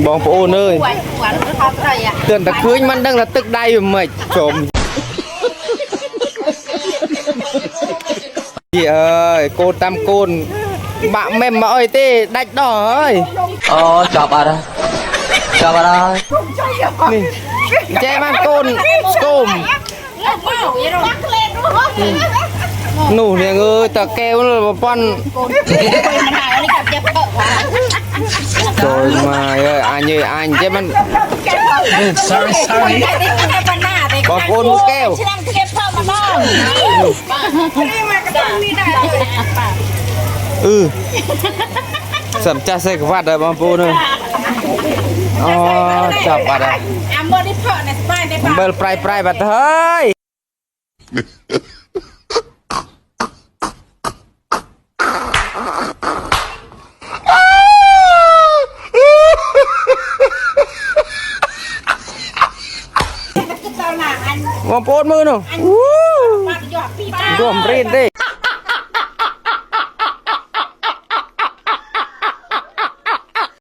บองปูเนยเตือนตะคืนมันดังละตึกได้ไหมชมพี่เอ้ยโกตามโกนบะแม่มาอ้อยเต้ดัดดอเอ้ยจับอะไรนี่แจ้มันโกนโกมหนูเนี่ยตะแก้วเลยป้อนโดยมาอันนี้อันเจ้มันบอกโกนแก้วสัมจัสเสกวัดเลยบางปูนึงจับอะไรเบลปลายบัดเฮ้ยบางปูมือหนูร่วมรีดดิ